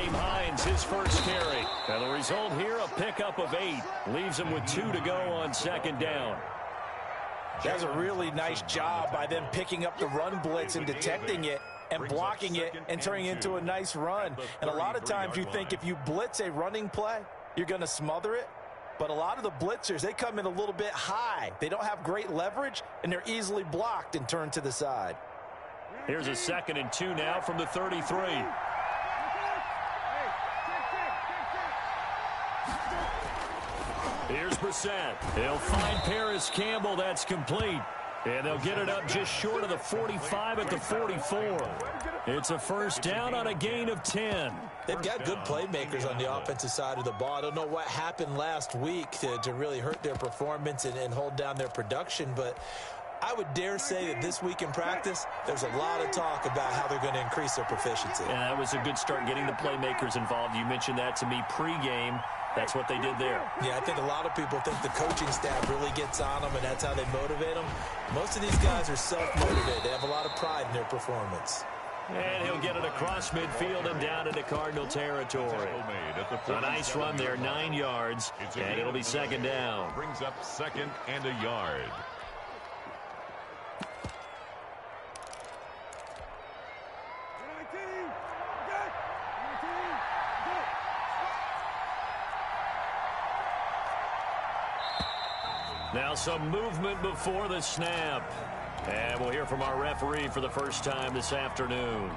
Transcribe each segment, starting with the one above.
Nyheim Hines, his first carry. And the result here, a pickup of 8. Leaves him with 2 to go on second down. That's a really nice job by them picking up the run blitz and detecting it and blocking it and turning it into a nice run. And a lot of times you think if you blitz a running play, you're going to smother it. But a lot of the blitzers, they come in a little bit high. They don't have great leverage, and they're easily blocked and turned to the side. Here's a 2nd and 2 now from the 33. Here's Brissett. He'll find Paris Campbell. That's complete. And they'll get it up just short of the 45 at the 44. It's a first down on a gain of 10. They've got good playmakers on the offensive side of the ball. I don't know what happened last week to really hurt their performance and hold down their production, but I would dare say that this week in practice, there's a lot of talk about how they're going to increase their proficiency. And that was a good start getting the playmakers involved. You mentioned that to me pregame. That's what they did there. Yeah, I think a lot of people think the coaching staff really gets on them, and that's how they motivate them. Most of these guys are self-motivated. They have a lot of pride in their performance. And he'll get it across midfield and down into Cardinal territory. A nice run there, 9 yards, and it'll be second down. Brings up 2nd and a yard. Now some movement before the snap. And we'll hear from our referee for the first time this afternoon.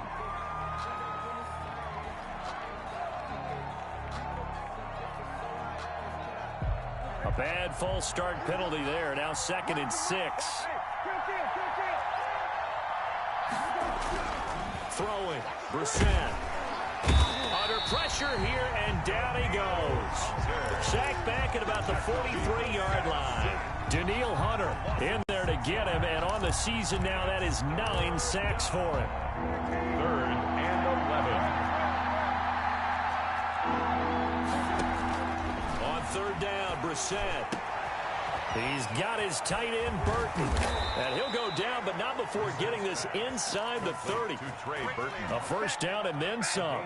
A bad false start penalty there. Now 2nd and 6. Throwing. Brissett. Under pressure here, and down he goes. Sacked back at about the 43-yard line. Daniil Hunter in there to get him, and on the season now, that is 9 sacks for him. 3rd and 11. On 3rd down, Brissett. He's got his tight end, Burton. And he'll go down, but not before getting this inside the 30. A first down and then some.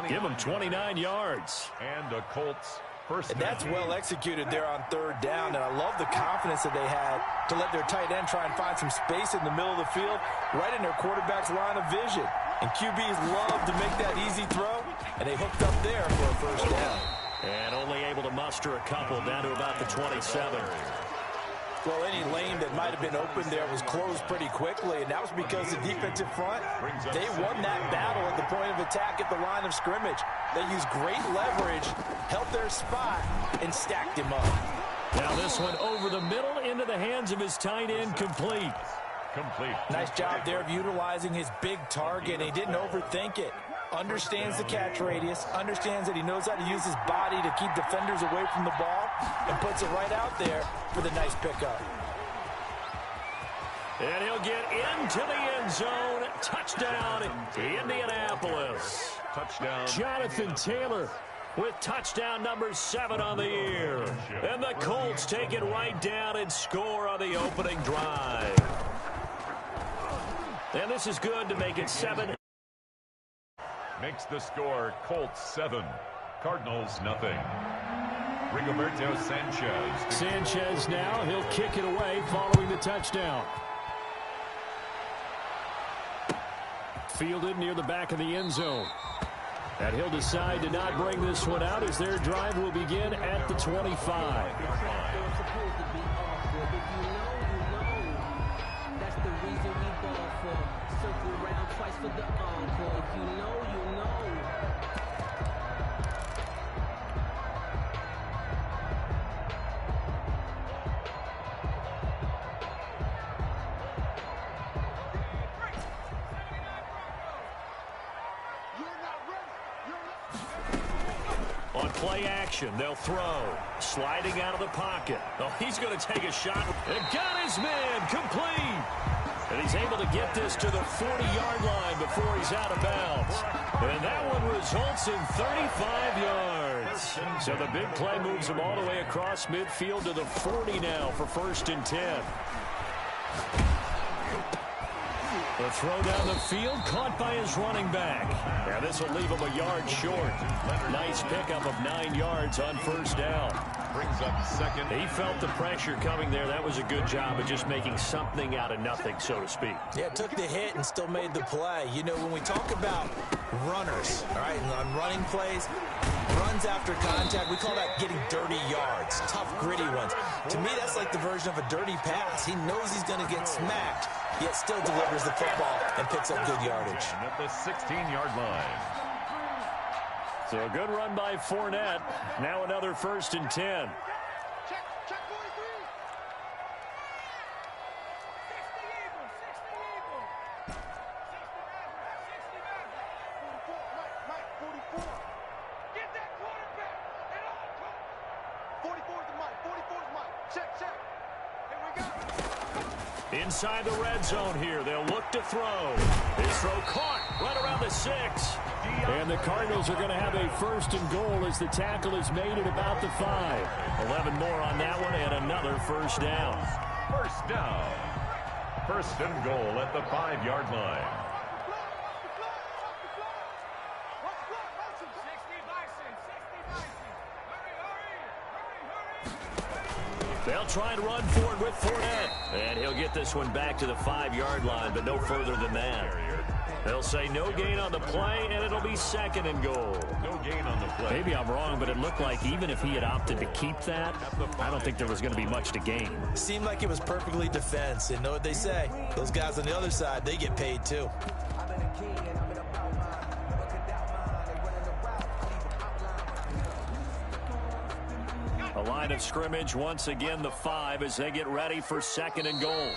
Give him 29 yards. And the Colts first. And that's well executed there on 3rd down. And I love the confidence that they had to let their tight end try and find some space in the middle of the field, right in their quarterback's line of vision. And QBs love to make that easy throw, and they hooked up there for a first down. And only able to muster a couple down to about the 27. Well, any lane that might have been open there was closed pretty quickly, and that was because the defensive front, they won that battle at the point of attack at the line of scrimmage. They used great leverage, held their spot, and stacked him up. Now this one over the middle into the hands of his tight end, complete. Nice job there of utilizing his big target, and he didn't overthink it. Understands the catch radius, understands that he knows how to use his body to keep defenders away from the ball, and puts it right out there for the nice pickup. And he'll get into the end zone. Touchdown, Indianapolis. Touchdown. Jonathan Taylor with touchdown number 7 on the year. And the Colts take it right down and score on the opening drive. And this is good to make it 7. Makes the score Colts 7, Cardinals nothing. Rigoberto Sanchez. Sanchez now, he'll kick it away following the touchdown. Fielded near the back of the end zone. And he'll decide to not bring this one out as their drive will begin at the 25. On play action, they'll throw. Sliding out of the pocket. Oh, he's going to take a shot. And got his man complete. And he's able to get this to the 40-yard line before he's out of bounds. And that one results in 35 yards. So the big play moves him all the way across midfield to the 40 now for 1st and 10. The throw down the field, caught by his running back. Now this will leave him a yard short. Nice pickup of 9 yards on first down. Brings up second. He felt the pressure coming there. That was a good job of just making something out of nothing, so to speak. Yeah, took the hit and still made the play. You know, when we talk about runners, all right, and on running plays, runs after contact, we call that getting dirty yards, tough, gritty ones. To me, that's like the version of a dirty pass. He knows he's going to get smacked, yet still delivers the football and picks up good yardage. And at the 16-yard line. So a good run by Fournette. Now another 1st and 10. Inside the red zone here. They'll look to throw. His throw caught right around the 6. And the Cardinals are going to have a 1st and goal as the tackle is made at about the 5. 11 more on that one and another 1st down. First down. 1st and goal at the 5-yard line. They'll try and run for it with Fournette. And he'll get this one back to the 5-yard line, but no further than that. They'll say no gain on the play, and it'll be 2nd and goal. No gain on the play. Maybe I'm wrong, but it looked like even if he had opted to keep that, I don't think there was going to be much to gain. Seemed like it was perfectly defense. And know what they say? Those guys on the other side, they get paid too. A line of scrimmage, once again the 5 as they get ready for 2nd and goal.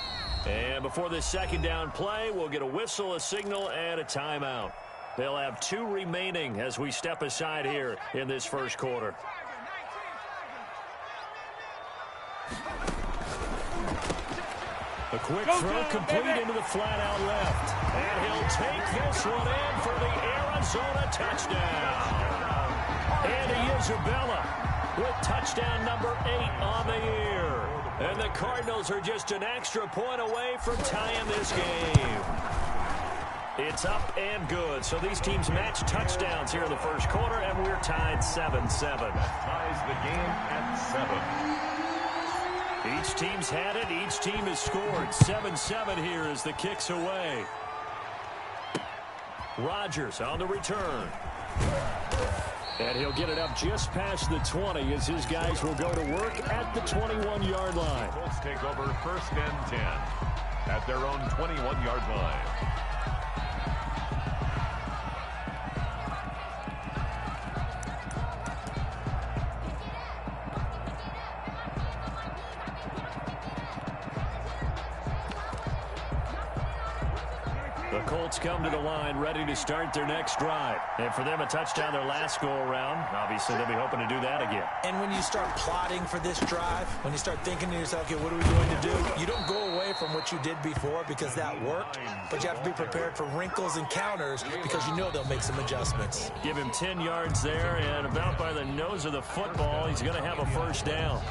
And before this 2nd down play, we'll get a whistle, a signal, and a timeout. They'll have 2 remaining as we step aside here in this 1st quarter. A quick throw complete into the flat-out left. And he'll take this one in for the Arizona touchdown. And Isabella with touchdown number 8 on the year. And the Cardinals are just an extra point away from tying this game. It's up and good. So these teams match touchdowns here in the 1st quarter, and we're tied 7-7. Ties the game at 7. Each team's had it. Each team has scored. 7-7 here as the kick's away. Rodgers on the return. And he'll get it up just past the 20 as his guys will go to work at the 21-yard line. Colts take over 1st and 10 at their own 21-yard line. The Colts come to the line ready to start their next drive. And for them, a touchdown their last go-around. Obviously, they'll be hoping to do that again. And when you start plotting for this drive, when you start thinking to yourself, okay, what are we going to do? You don't go away from what you did before because that worked, but you have to be prepared for wrinkles and counters because you know they'll make some adjustments. Give him 10 yards there, and about by the nose of the football, he's going to have a 1st down.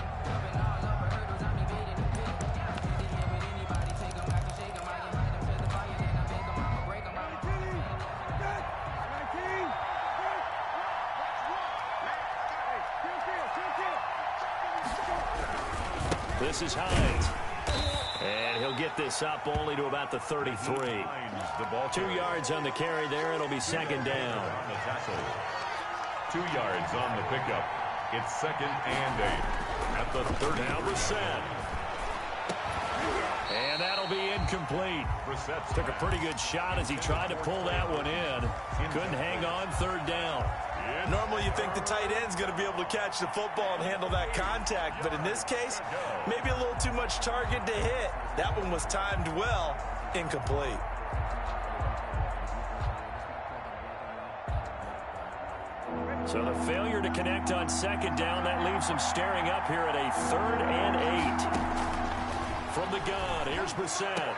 This is Hines. And he'll get this up only to about the 33. 2 yards on the carry there. It'll be 2nd down. 2 yards on the pickup. It's 2nd and 8 at the 30. Now Brissett. And that'll be incomplete. Took a pretty good shot as he tried to pull that one in. Couldn't hang on. 3rd down. Normally you think the tight end's going to be able to catch the football and handle that contact, but in this case, maybe a little too much target to hit. That one was timed well, incomplete. So the failure to connect on 2nd down, that leaves him staring up here at a 3rd and 8. From the gun, here's Brissett.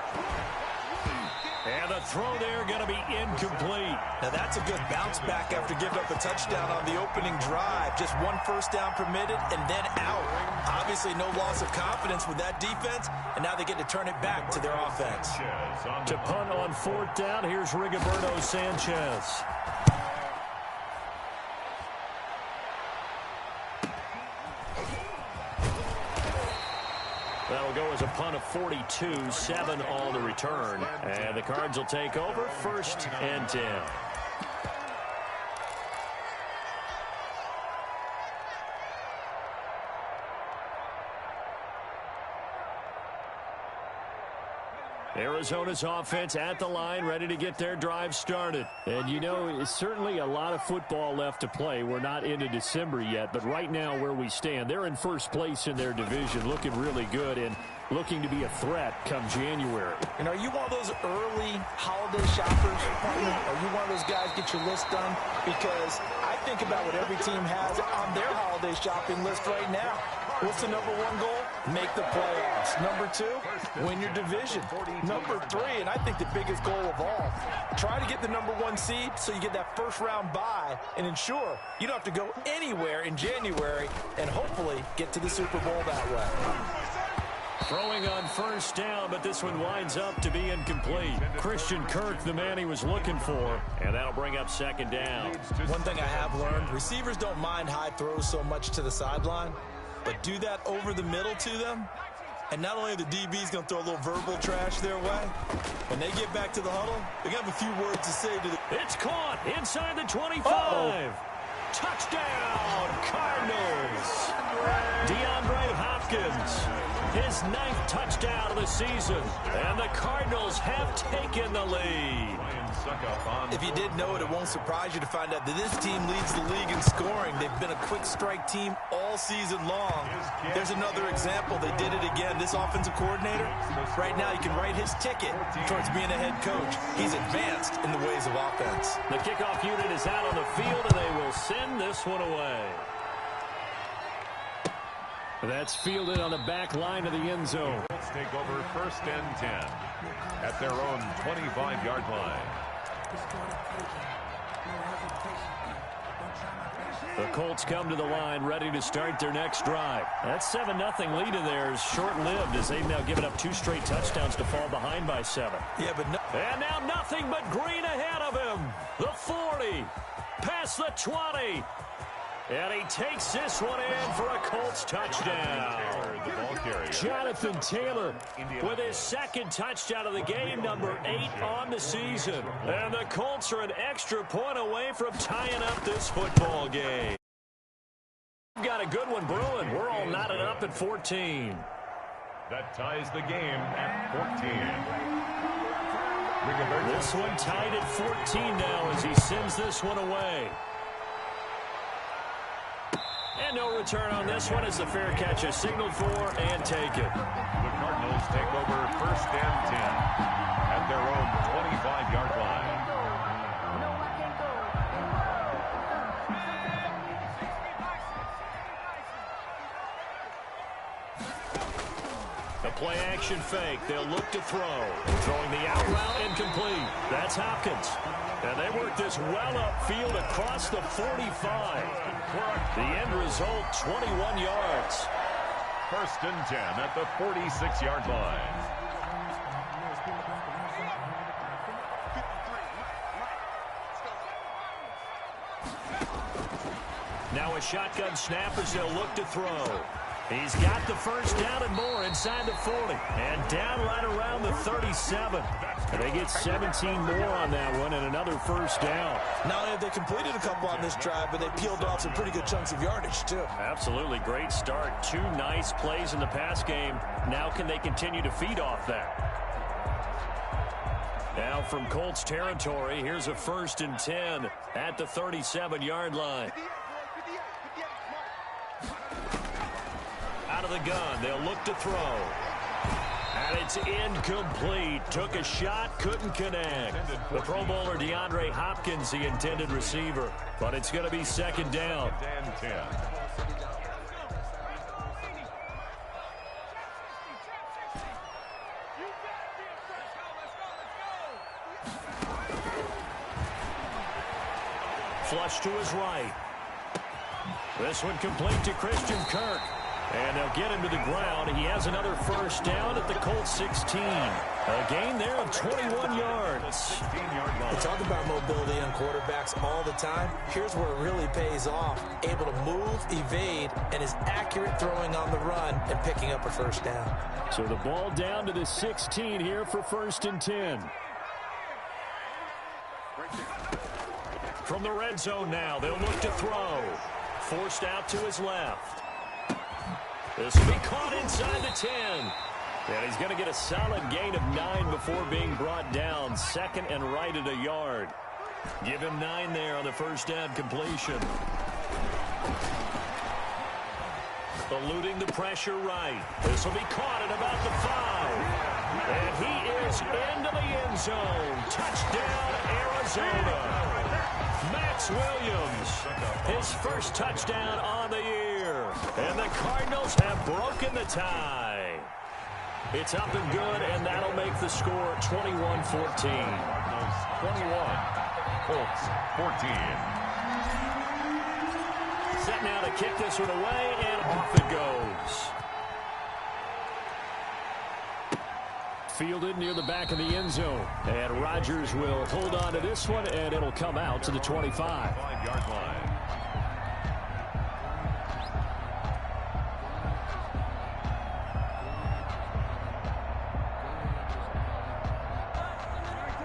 And the throw there going to be incomplete. Now that's a good bounce back after giving up a touchdown on the opening drive. Just one first down permitted and then out. Obviously no loss of confidence with that defense, and now they get to turn it back to their offense. To punt on 4th down, here's Rigoberto Sanchez. That'll go as a punt of 42, 7 on the return. And the Cards will take over, 1st and 10. Arizona's offense at the line, ready to get their drive started. And, you know, it's certainly a lot of football left to play. We're not into December yet, but right now where we stand, they're in first place in their division, looking really good and looking to be a threat come January. And are you one of those early holiday shoppers? Are you one of those guys get your list done? Because I think about what every team has on their holiday shopping list right now. What's the number 1 goal? Make the playoffs. Number 2, win your division. Number 3, and I think the biggest goal of all, try to get the number 1 seed so you get that first round bye and ensure you don't have to go anywhere in January and hopefully get to the Super Bowl that way. Throwing on 1st down, but this one winds up to be incomplete. Christian Kirk, the man he was looking for, and that'll bring up 2nd down. One thing I have learned, receivers don't mind high throws so much to the sideline, but do that over the middle to them, and not only are the DBs going to throw a little verbal trash their way, when they get back to the huddle, they have a few words to say to the... It's caught inside the 25. Touchdown, Cardinals. DeAndre Hopkins, his 9th touchdown of the season, and the Cardinals have taken the lead. If you didn't know it, it won't surprise you to find out that this team leads the league in scoring. They've been a quick strike team all season long. There's another example. They did it again. This offensive coordinator, right now he can write his ticket towards being a head coach. He's advanced in the ways of offense. The kickoff unit is out on the field, and they will send this one away. That's fielded on the back line of the end zone. Let's take over 1st and 10 at their own 25-yard line. The Colts come to the line, ready to start their next drive. That 7-0 lead of theirs short-lived as they've now given up 2 straight touchdowns to fall behind by 7. Yeah, but no. And now nothing but green ahead of him. The 40, past the 20. And he takes this one in for a Colts touchdown. Jonathan Taylor with his 2nd touchdown of the game, number 8 on the season. And the Colts are an extra point away from tying up this football game. We've got a good one brewing. We're all knotted up at 14. That ties the game at 14. This one tied at 14 now as he sends this one away. And no return on this one as the fair catch is signaled for and taken. The Cardinals take over 1st and 10 at their own 25-yard line. The play action fake. They'll look to throw. Throwing the out route incomplete. That's Hopkins. And they work this well upfield across the 45. The end result, 21 yards. 1st and 10 at the 46-yard line. Now a shotgun snap as they'll look to throw. He's got the 1st down and more inside the 40. And down right around the 37. And they get 17 more on that one and another 1st down. Not only have they completed a couple on this drive, but they peeled off some pretty good chunks of yardage, too. Absolutely. Great start. 2 nice plays in the pass game. Now can they continue to feed off that? Now from Colts territory, here's a 1st and 10 at the 37-yard line. Out of the gun, they'll look to throw. And it's incomplete. Took a shot, couldn't connect. The Pro Bowler DeAndre Hopkins, the intended receiver. But it's going to be 2nd down. And 10. Flush to his right. This one complete to Christian Kirk. And they'll get him to the ground. He has another first down at the Colts 16. A gain there of 21 yards. We talk about mobility on quarterbacks all the time. Here's where it really pays off. Able to move, evade, and is accurate throwing on the run and picking up a first down. So the ball down to the 16 here for 1st and 10. From the red zone now, they'll look to throw. Forced out to his left. This will be caught inside the 10. And he's going to get a solid gain of 9 before being brought down. 2nd and right at a yard. Give him 9 there on the first down completion. Eluding the pressure right. This will be caught at about the 5. And he is into the end zone. Touchdown, Arizona. Max Williams, his first touchdown on the year. And the Cardinals have broken the tie. It's up and good, and that'll make the score 21-14. 21, Colts 14. Set now to kick this one away, and off it goes. Fielded near the back of the end zone. And Rodgers will hold on to this one, and it'll come out to the 25. 5-yard line.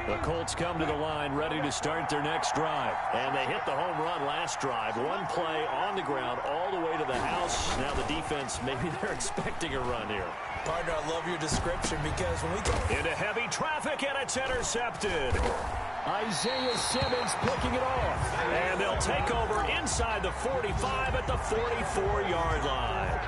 The Colts come to the line ready to start their next drive. And they hit the home run last drive. One play on the ground all the way to the house. Now the defense, maybe they're expecting a run here. Partner, I love your description because when we talk into heavy traffic, and it's intercepted. Isaiah Simmons picking it off. And they'll take over inside the 45 at the 44-yard line.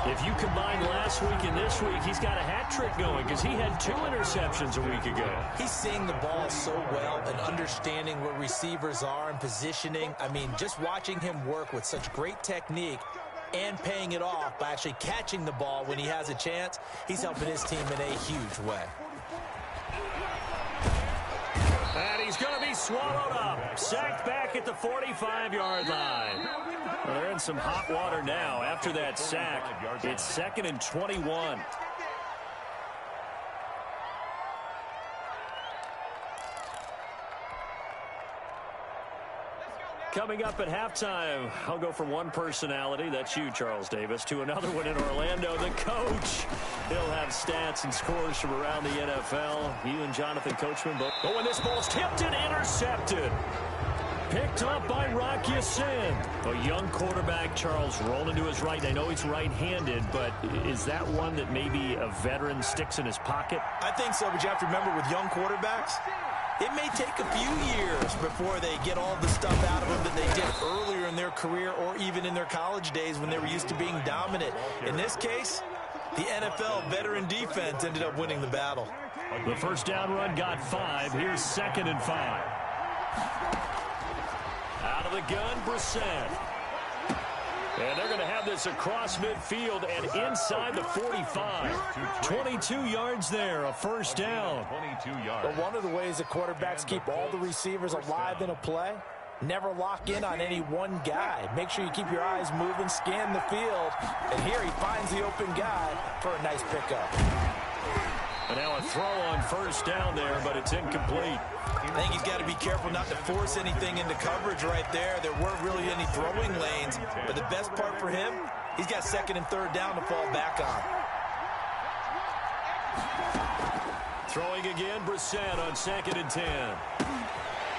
If you combine last week and this week, he's got a hat trick going because he had 2 interceptions a week ago. He's seeing the ball so well and understanding where receivers are and positioning. I mean, just watching him work with such great technique and paying it off by actually catching the ball when he has a chance, he's helping his team in a huge way. And he's going to be swallowed up. Sacked back at the 45-yard line. Well, they're in some hot water now. After that sack, it's 2nd and 21. Coming up at halftime, I'll go from one personality, that's you, Charles Davis, to another one in Orlando, the coach. He'll have stats and scores from around the NFL. You and Jonathan Coachman both. Oh, and this ball's tipped and intercepted. Picked up by Rock Ya-Sin. A young quarterback, Charles, rolling to his right. I know he's right-handed, but is that one that maybe a veteran sticks in his pocket? I think so, but you have to remember with young quarterbacks, it may take a few years before they get all the stuff out of them that they did earlier in their career or even in their college days when they were used to being dominant. In this case, the NFL veteran defense ended up winning the battle. The first down run got 5. Here's 2nd and 5. Out of the gun, Brissett. And they're going to have this across midfield and inside the 45. 22 yards there, a first down. 22 yards. But one of the ways that quarterbacks keep all the receivers alive in a play, never lock in on any one guy. Make sure you keep your eyes moving, scan the field. And here he finds the open guy for a nice pickup. And now a throw on first down there, but it's incomplete. I think he's got to be careful not to force anything into coverage right there. There weren't really any throwing lanes, but the best part for him, he's got 2nd and 3rd down to fall back on. Throwing again, Brissett on 2nd and 10.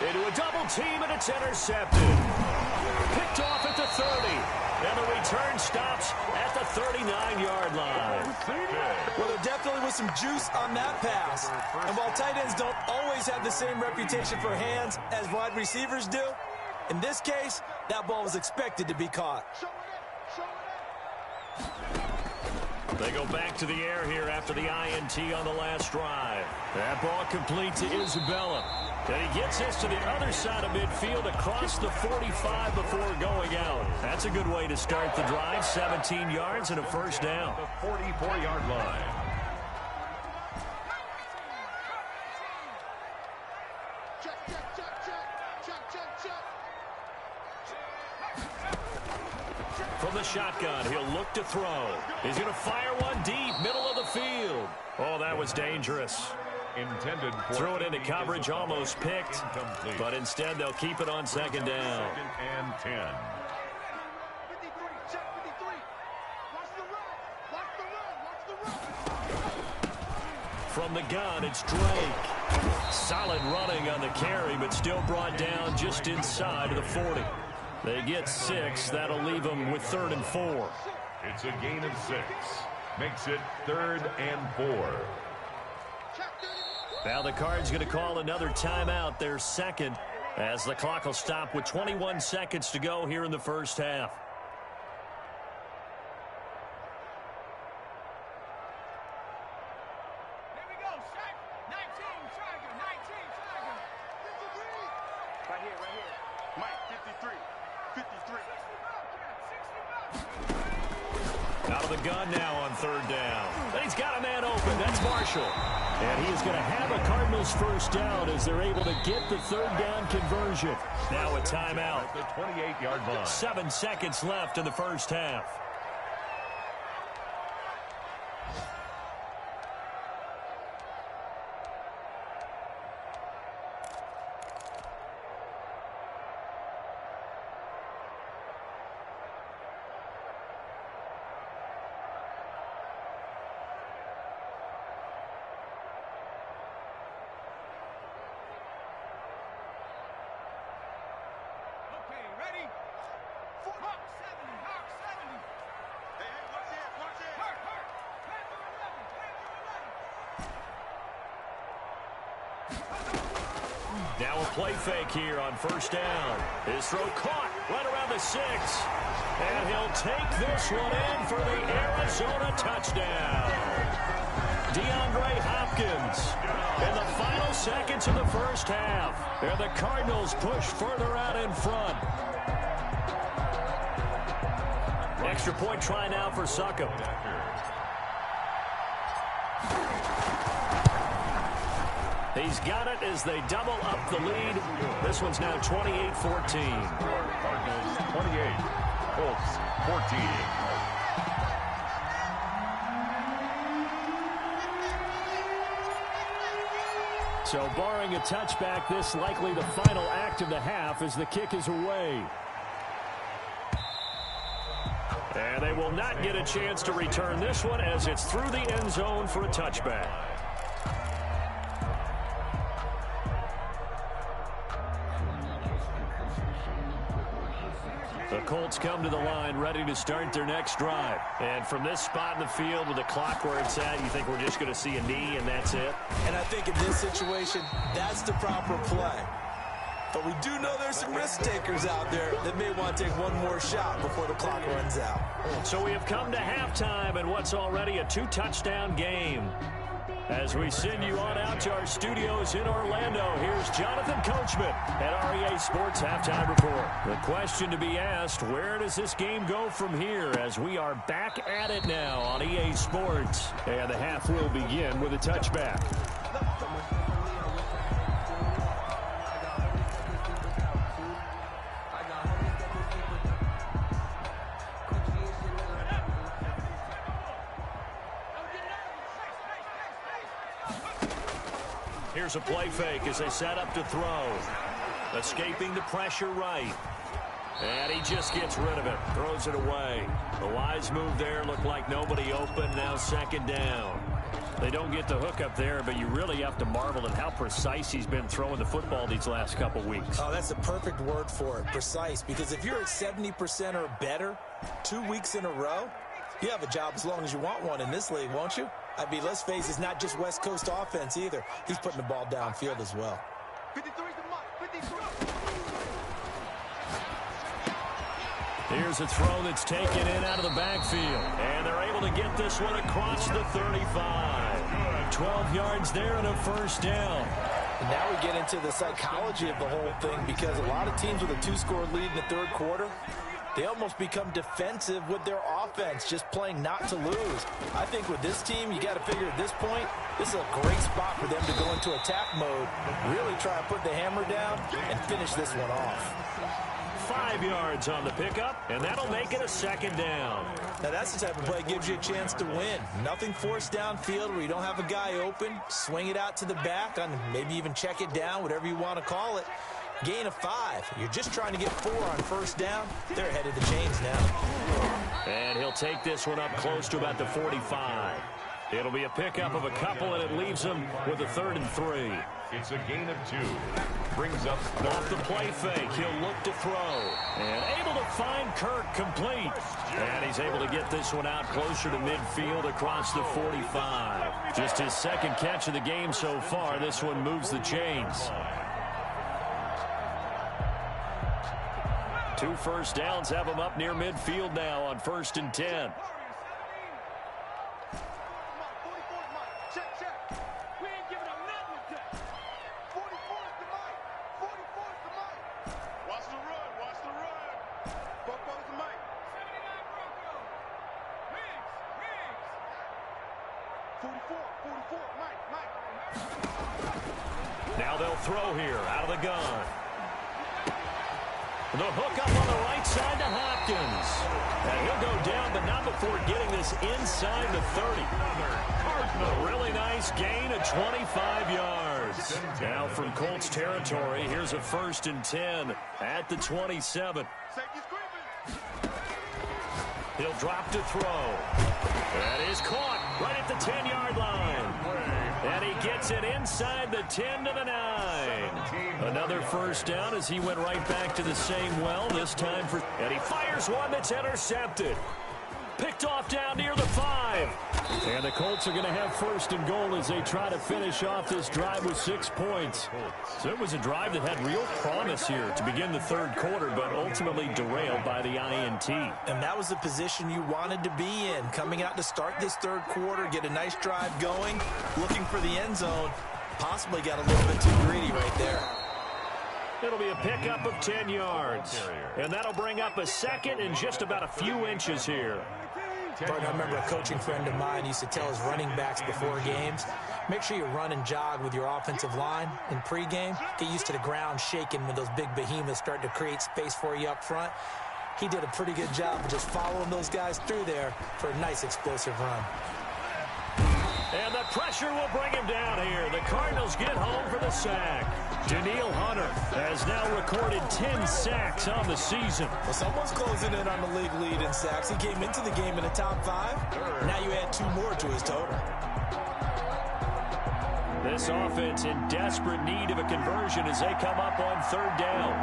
Into a double team, and it's intercepted. Picked off at the 30. And the return stops at the 39-yard line. Well, there definitely was some juice on that pass. And while tight ends don't always have the same reputation for hands as wide receivers do, in this case, that ball was expected to be caught. They go back to the air here after the INT on the last drive. That ball complete to Isabella. And he gets this to the other side of midfield across the 45 before going out. That's a good way to start the drive. 17 yards and a first down. The 44-yard line. From the shotgun, he'll look to throw. He's going to fire one deep, middle of the field. Oh, that was dangerous. Intended for Threw it into coverage, almost picked, but instead they'll keep it on second down. Second and 10. From the gun, it's Drake. Solid running on the carry, but still brought down just inside of the 40. They get 6. That'll leave them with 3rd and 4. It's a gain of 6. Makes it 3rd and 4. Now the Cards going to call another timeout, their second, as the clock will stop with 21 seconds to go here in the first half. Out of the gun now on 3rd down. And he's got a man open. That's Marshall. And he is going to have a Cardinals first down as they're able to get the 3rd down conversion. Now a timeout. At the 28-yard line. 7 seconds left in the first half. Now a play fake here on 1st down. His throw caught right around the 6. And he'll take this one in for the Arizona touchdown. DeAndre Hopkins in the final seconds of the first half. And the Cardinals push further out in front. Extra point try now for Succop. He's got it as they double up the lead. This one's now 28-14. Cardinals 28, Colts 14. So barring a touchback, this likely the final act of the half as the kick is away. And they will not get a chance to return this one as it's through the end zone for a touchback. The Colts come to the line ready to start their next drive. And from this spot in the field with the clock where it's at, you think we're just going to see a knee and that's it? And I think in this situation, that's the proper play. But we do know there's some risk takers out there that may want to take one more shot before the clock runs out. So we have come to halftime in what's already a 2-touchdown game. As we send you on out to our studios in Orlando, here's Jonathan Coachman at REA Sports Halftime Report. The question to be asked, where does this game go from here as we are back at it now on EA Sports? And the half will begin with a touchback. Here's a play fake as they set up to throw. Escaping the pressure right. And he just gets rid of it. Throws it away. The wise move there. Looked like nobody open. Now 2nd down. They don't get the hook up there, but you really have to marvel at how precise he's been throwing the football these last couple weeks. Oh, that's the perfect word for it, precise. Because if you're at 70% or better 2 weeks in a row, you have a job as long as you want one in this league, won't you? I mean, let's face it, it's not just West Coast offense either. He's putting the ball downfield as well. 53 is the mark. 53. Here's a throw that's taken in out of the backfield. And they're able to get this one across the 35. 12 yards there and a first down. And now we get into the psychology of the whole thing because a lot of teams with a 2-score lead in the 3rd quarter, They almost become defensive with their offense, just playing not to lose. I think with this team, you got to figure at this point, this is a great spot for them to go into attack mode, really try to put the hammer down and finish this one off. 5 yards on the pickup, and that'll make it a second down. Now, that's the type of play that gives you a chance to win. Nothing forced downfield where you don't have a guy open. Swing it out to the back, and maybe even check it down, whatever you want to call it. Gain of 5. You're just trying to get 4 on first down. They're ahead of the chains now. And he'll take this one up close to about the 45. It'll be a pickup of a couple, and it leaves him with a 3rd and 3. It's a gain of 2. Brings up off the play fake. He'll look to throw. And able to find Kirk complete. And he's able to get this one out closer to midfield across the 45. Just his 2nd catch of the game so far. This one moves the chains. 2 first downs have him up near midfield now on 1st and 10. Now they'll throw here out of the gun. The hook up on the right side to Hopkins. And he'll go down, but not before getting this inside the 30. A really nice gain of 25 yards. Now from Colts territory, here's a 1st and 10 at the 27. He'll drop to throw. That is caught right at the 10-yard line. And he gets it inside the 10 to the 9. Another first down as he went right back to the same well, this time for... And he fires one that's intercepted. Picked off down near the 5. And the Colts are going to have 1st and goal as they try to finish off this drive with 6 points. So it was a drive that had real promise here to begin the 3rd quarter, but ultimately derailed by the INT. And that was the position you wanted to be in. Coming out to start this 3rd quarter, get a nice drive going, looking for the end zone. Possibly got a little bit too greedy right there. It'll be a pickup of 10 yards. And that'll bring up a 2nd and just about a few inches here. Partner, I remember a coaching friend of mine used to tell his running backs before games, make sure you run and jog with your offensive line in pregame. Get used to the ground shaking when those big behemoths start to create space for you up front. He did a pretty good job of just following those guys through there for a nice explosive run. And the pressure will bring him down here. The Cardinals get home for the sack. Daniil Hunter has now recorded 10 sacks on the season. Well, someone's closing in on the league lead in sacks. He came into the game in the top 5. Now you add 2 more to his total. This offense in desperate need of a conversion as they come up on 3rd down.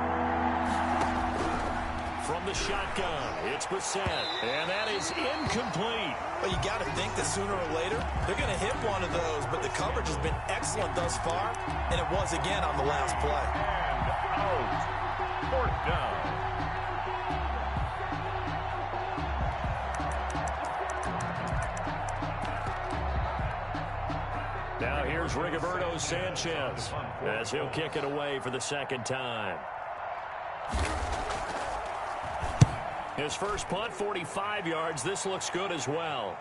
From the shotgun, it's Brissett, and that is incomplete. Well, you got to think that sooner or later, they're going to hit one of those, but the coverage has been excellent thus far, and it was again on the last play. And out. 4th down. Now here's Rigoberto Sanchez as he'll kick it away for the 2nd time. His first punt, 45 yards. This looks good as well.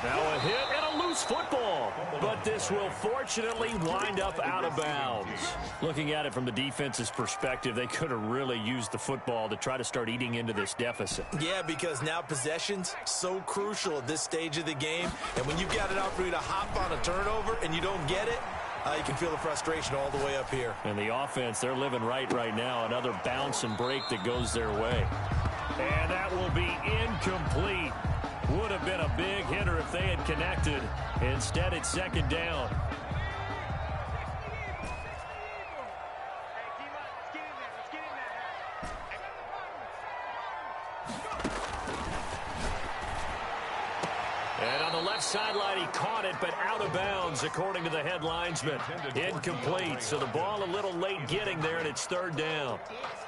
Now a hit and a loose football. But this will fortunately wind up out of bounds. Looking at it from the defense's perspective, they could have really used the football to try to start eating into this deficit. Yeah, because now possession's so crucial at this stage of the game. And when you've got it out for you to hop on a turnover and you don't get it, you can feel the frustration all the way up here. And the offense, they're living right now. Another bounce and break that goes their way. And that will be incomplete. Would have been a big hitter if they had connected. Instead, it's 2nd down. And on the left sideline, he caught it, but out of bounds, according to the head linesman. Incomplete, so the ball a little late getting there, and it's 3rd down.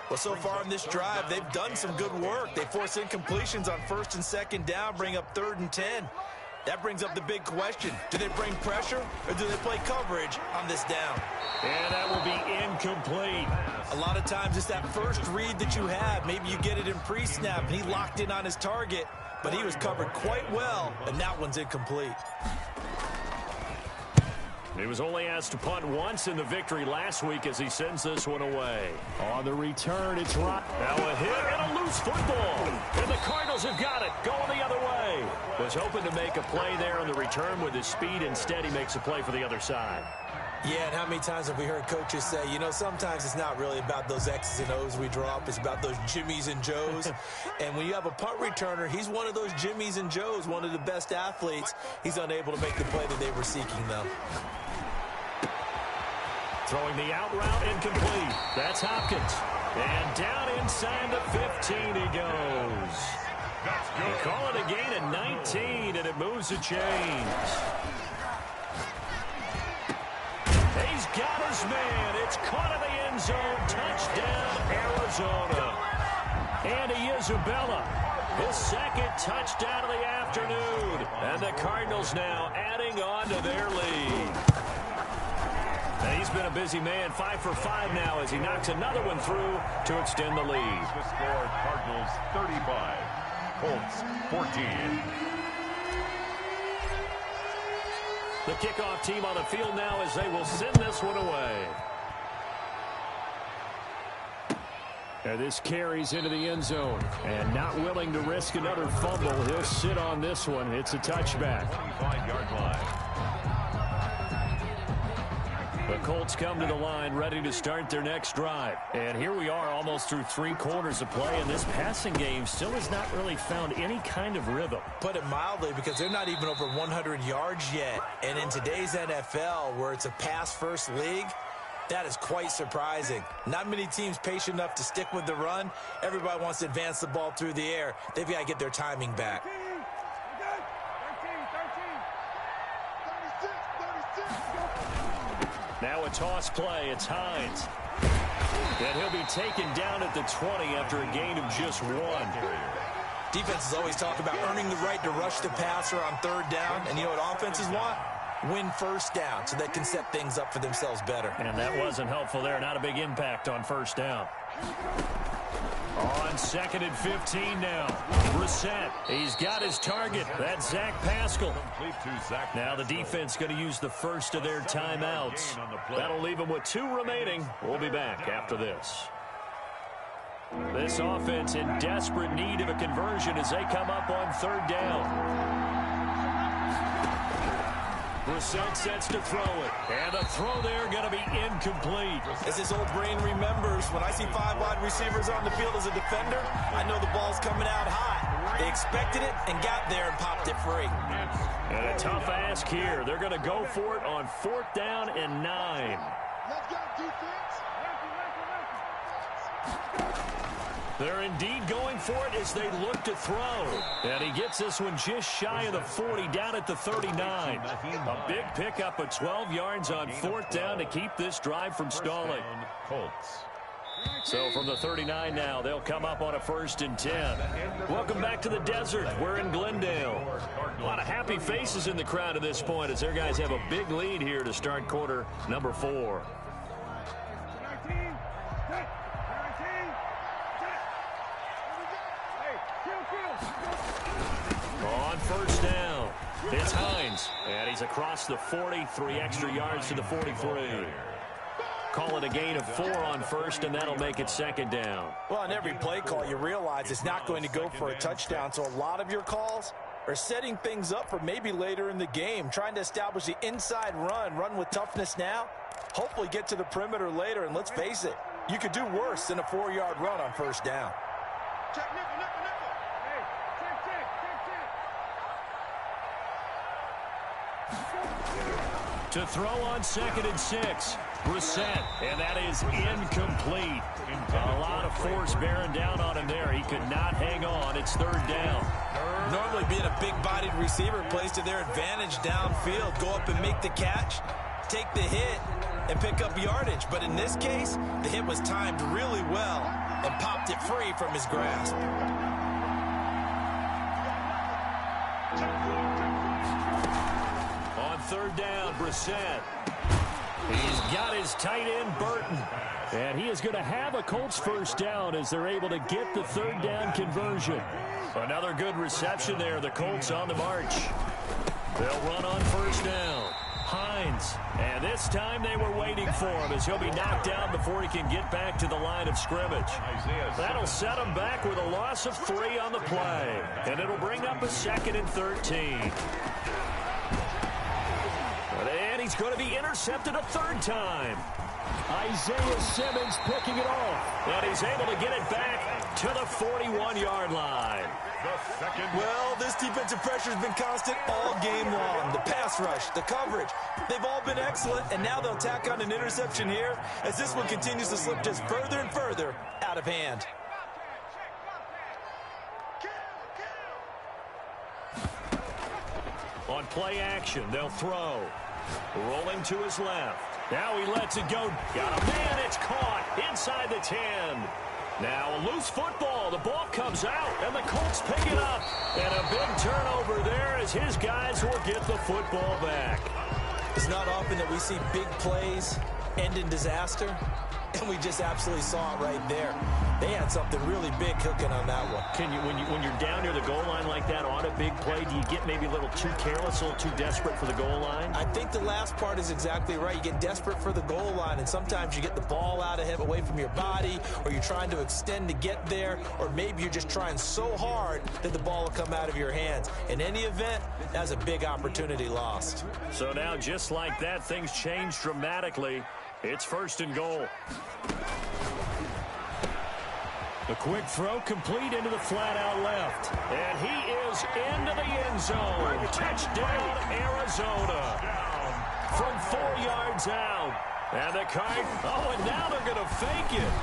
Well, so far in this drive, they've done some good work. They force incompletions on 1st and 2nd down, bring up 3rd and 10. That brings up the big question. Do they bring pressure, or do they play coverage on this down? And that will be incomplete. A lot of times it's that first read that you have. Maybe you get it in pre-snap, and he locked in on his target, but he was covered quite well, and that one's incomplete. He was only asked to punt once in the victory last week as he sends this one away. On the return, it's right. Now a hit and a loose football. And the Cardinals have got it, going the other way. Was hoping to make a play there on the return with his speed. Instead, he makes a play for the other side. Yeah, and how many times have we heard coaches say, you know, sometimes it's not really about those X's and O's we drop. It's about those Jimmies and Joes. And when you have a punt returner, he's one of those Jimmies and Joes, one of the best athletes. He's unable to make the play that they were seeking, though. Throwing the out route, incomplete. That's Hopkins. And down inside the 15 he goes. They call it a gain of 19, and it moves the chains. He's got his man. It's caught in the end zone. Touchdown, Arizona. Andy Isabella, his second touchdown of the afternoon. And the Cardinals now adding on to their lead. And he's been a busy man, 5 for 5 now as he knocks another one through to extend the lead. The score, Cardinals 35, Colts 14. The kickoff team on the field now as they will send this one away. And this carries into the end zone. And not willing to risk another fumble, he'll sit on this one. It's a touchback. 25-yard line. The Colts come to the line ready to start their next drive. And here we are almost through 3 quarters of play, and this passing game still has not really found any kind of rhythm. Put it mildly, because they're not even over 100 yards yet. And in today's NFL, where it's a pass-first league, that is quite surprising. Not many teams patient enough to stick with the run. Everybody wants to advance the ball through the air. They've got to get their timing back. Now a toss play. It's Hines. And he'll be taken down at the 20 after a gain of just 1. Defenses always talk about earning the right to rush the passer on 3rd down. And you know what offenses want? Win 1st down so they can set things up for themselves better. And that wasn't helpful there. Not a big impact on 1st down. On 2nd and 15 now. Brissett, he's got his target. That's Zach Pascal. Now the defense going to use the first of their timeouts. That'll leave them with 2 remaining. We'll be back after this. This offense in desperate need of a conversion as they come up on 3rd down. Brissett sets to throw it. And the throw there going to be incomplete. As his old brain remembers, when I see 5 wide receivers on the field as a defender, I know the ball's coming out high. They expected it and got there and popped it free. And a tough ask here. They're going to go for it on 4th down and 9. Let's go, defense. They're indeed going for it as they look to throw. And he gets this one just shy of the 40, down at the 39. A big pickup of 12 yards on 4th down to keep this drive from stalling. Colts. So from the 39 now, they'll come up on a 1st and 10. Welcome back to the desert. We're in Glendale. A lot of happy faces in the crowd at this point as their guys have a big lead here to start quarter number 4. On 1st down, it's Hines. And he's across the 40, 3 extra yards to the 43. Call it a gain of 4 on 1st, and that'll make it 2nd down. Well, on every play call, you realize it's not going to go for a touchdown. So a lot of your calls are setting things up for maybe later in the game, trying to establish the inside run with toughness now, hopefully get to the perimeter later. And let's face it, you could do worse than a 4-yard run on 1st down. Check, nickel. Hey, check. To throw on 2nd and 6, Brissett, and that is incomplete. A lot of force bearing down on him there. He could not hang on. It's 3rd down. Normally being a big-bodied receiver plays to their advantage downfield. Go up and make the catch, take the hit, and pick up yardage. But in this case, the hit was timed really well and popped it free from his grasp. On 3rd down, Brissett. He's got his tight end, Burton. And he is going to have a Colts first down as they're able to get the third down conversion. Another good reception there. The Colts on the march. They'll run on first down. Hines. And this time they were waiting for him as he'll be knocked down before he can get back to the line of scrimmage. That'll set him back with a loss of 3 on the play. And it'll bring up a 2nd and 13. And he's going to be intercepted a 3rd time. Isaiah Simmons picking it off. And he's able to get it back to the 41-yard line. Well, this defensive pressure has been constant all game long. The pass rush, the coverage, they've all been excellent, and now they'll tack on an interception here as this one continues to slip just further and further out of hand. On play action, they'll throw. Rolling to his left. Now he lets it go. Got a man. It's caught inside the 10. Now a loose football. The ball comes out, and the Colts pick it up. And a big turnover there as his guys will get the football back. It's not often that we see big plays end in disaster, and we just absolutely saw it right there. They had something really big cooking on that one. When you're down near the goal line like that on a big play, do you get maybe a little too careless, a little too desperate for the goal line? I think the last part is exactly right. You get desperate for the goal line, and sometimes you get the ball out of him away from your body, or you're trying to extend to get there, or maybe you're just trying so hard that the ball will come out of your hands. In any event, that's a big opportunity lost. So now, just like that, things change dramatically. It's 1st and goal. The quick throw complete into the flat out left. And he is into the end zone. Touchdown, Arizona. From 4 yards out. And the kite. Oh, and now they're going to fake it.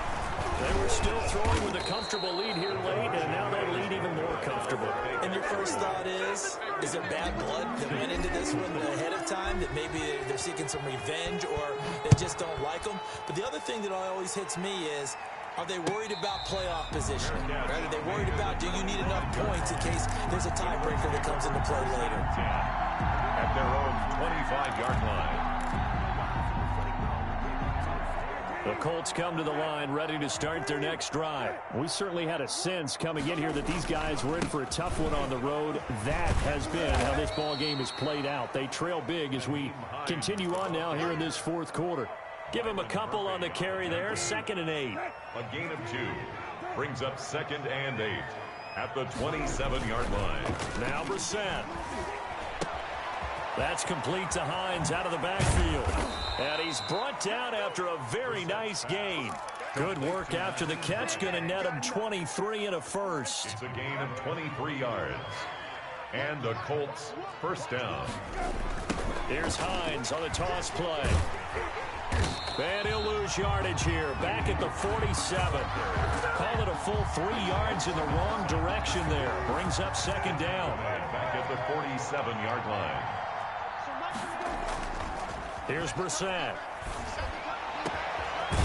They were still throwing with a comfortable lead here late, and now that lead even more comfortable. And your first thought is it bad blood that went into this one ahead of time, that maybe they're seeking some revenge or they just don't like them? But the other thing that always hits me is, are they worried about playoff positioning? Right? Are they worried about, do you need enough points in case there's a tiebreaker that comes into play later? At their own 25-yard line. The Colts come to the line ready to start their next drive. We certainly had a sense coming in here that these guys were in for a tough one on the road. That has been how this ball game has played out. They trail big as we continue on now here in this 4th quarter. Give him a couple on the carry there. 2nd and 8. A gain of 2 brings up 2nd and 8 at the 27-yard line. Now Brissett. That's complete to Hines out of the backfield. And he's brought down after a very nice gain. Good work after the catch. Going to net him 23 and a first. It's a gain of 23 yards. And the Colts first down. Here's Hines on the toss play. And he'll lose yardage here. Back at the 47. Call it a full 3 yards in the wrong direction there. Brings up 2nd down. Back at the 47-yard line. Here's Brissett.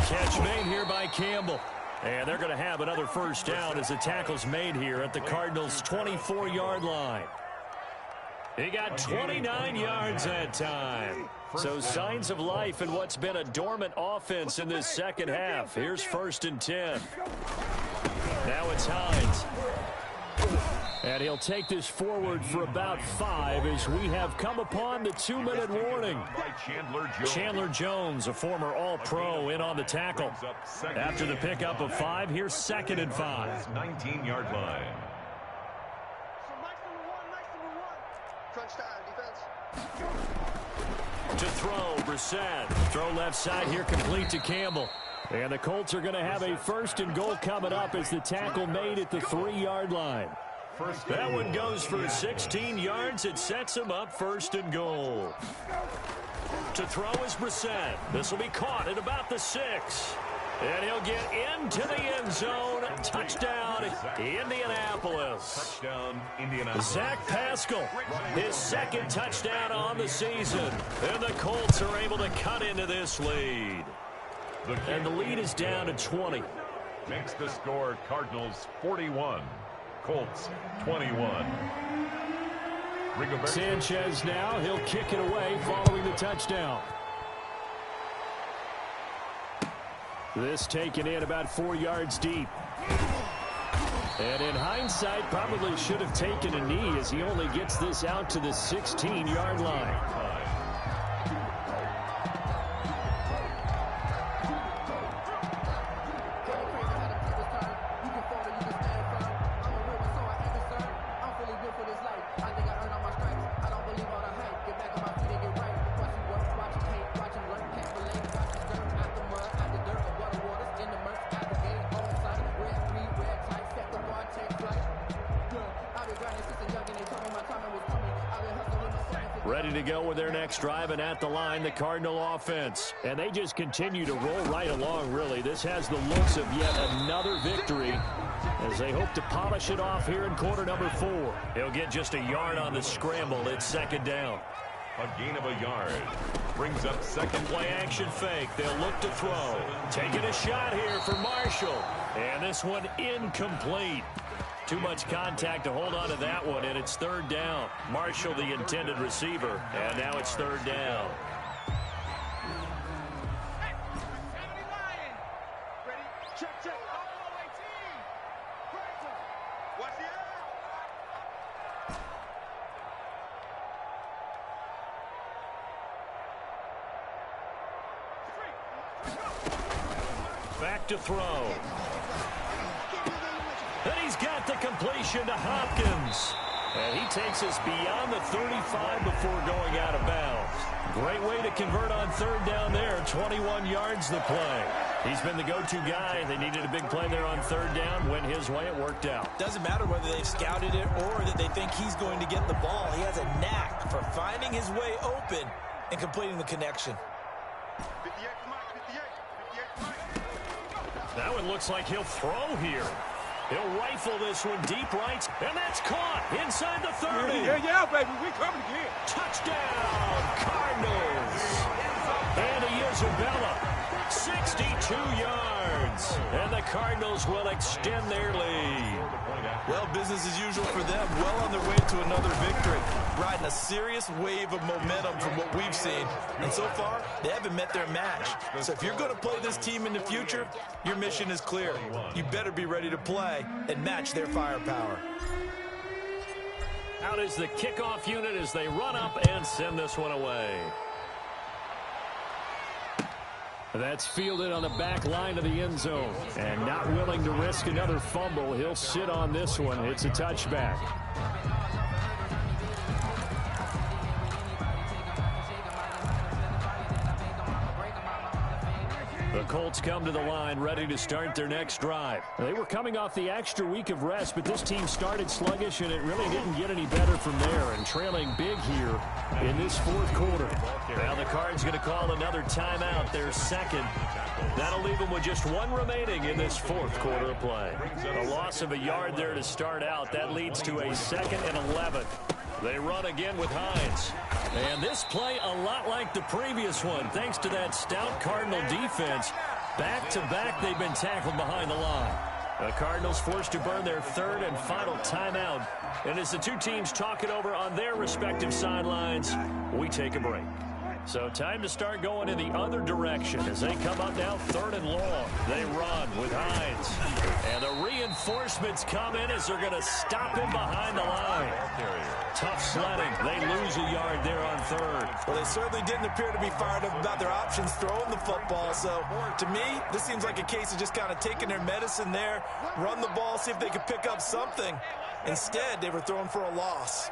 Catch made here by Campbell. And they're going to have another first down as the tackle's made here at the Cardinals' 24-yard line. He got 29 yards that time. So signs of life in what's been a dormant offense in this second half. Here's 1st and 10. Now it's Hines. And he'll take this forward for about 5 as we have come upon the 2-minute warning. Chandler Jones, a former All-Pro, in on the tackle. After the pickup of 5, here's 2nd and 5. 19-yard line. To throw, Brissett. Throw left side here, complete to Campbell. And the Colts are going to have a 1st and goal coming up as the tackle made at the 3-yard line. That one goes for 16 yards. It sets him up 1st and goal. To throw is Brissett. This will be caught at about the 6. And he'll get into the end zone. Touchdown, Indianapolis. Touchdown, Indianapolis. Zach Pascal, his 2nd touchdown on the season. And the Colts are able to cut into this lead. And the lead is down to 20. Makes the score Cardinals 41, Colts 21. Sanchez now, he'll kick it away following the touchdown. This taken in about 4 yards deep. And in hindsight, probably should have taken a knee as he only gets this out to the 16-yard line. Ready to go with their next drive, and at the line, the Cardinal offense. And they just continue to roll right along, really. This has the looks of yet another victory as they hope to polish it off here in quarter number 4. He'll get just a yard on the scramble. It's second down. A gain of a yard. Brings up second. Play action fake. They'll look to throw. Taking a shot here for Marshall. And this one incomplete. Too much contact to hold on to that one, and it's third down. Marshall, the intended receiver, and now it's third down. Back to throw. And he's got the completion to Hopkins. And he takes us beyond the 35 before going out of bounds. Great way to convert on third down there. 21 yards the play. He's been the go-to guy. They needed a big play there on third down. Went his way. It worked out. Doesn't matter whether they've scouted it or that they think he's going to get the ball. He has a knack for finding his way open and completing the connection. That one looks like he'll throw here. He'll rifle this one deep right, and that's caught inside the 30. Yeah, baby, we coming again. Touchdown, Cardinals. And Isabella, 62 yards. And the Cardinals will extend their lead. Well, business as usual for them. Well on their way to another victory. Riding a serious wave of momentum from what we've seen. And so far, they haven't met their match. So if you're going to play this team in the future, your mission is clear. You better be ready to play and match their firepower. Out is the kickoff unit as they run up and send this one away. That's fielded on the back line of the end zone. And not willing to risk another fumble, he'll sit on this one. It's a touchback. The Colts come to the line ready to start their next drive. They were coming off the extra week of rest, but this team started sluggish, and it really didn't get any better from there, and trailing big here in this fourth quarter. Now the Cards going to call another timeout, their second. That'll leave them with just one remaining in this fourth quarter of play. A loss of a yard there to start out. That leads to a 2nd and 11. They run again with Hines. And this play a lot like the previous one, thanks to that stout Cardinal defense. Back-to-back, they've been tackled behind the line. The Cardinals forced to burn their third and final timeout. And as the two teams talk it over on their respective sidelines, we take a break. So time to start going in the other direction as they come up now 3rd and long. They run with Hines. And the reinforcements come in as they're going to stop him behind the line. Tough sledding. They lose a yard there on 3rd. Well, they certainly didn't appear to be fired up about their options throwing the football. So, to me, this seems like a case of just kind of taking their medicine there, run the ball, see if they could pick up something. Instead, they were throwing for a loss.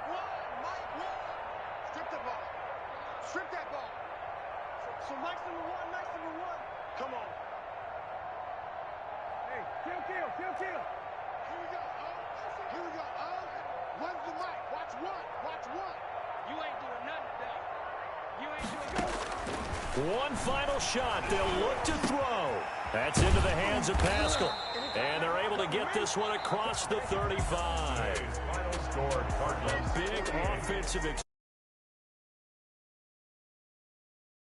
Strip that ball. So nice number one. Come on. Hey, kill. Here we go. Run the mic. Watch one. You ain't doing nothing, Dale. One final shot. They'll look to throw. That's into the hands of Pascal. And they're able to get this one across the 35. Final score, Cardinals. Big offensive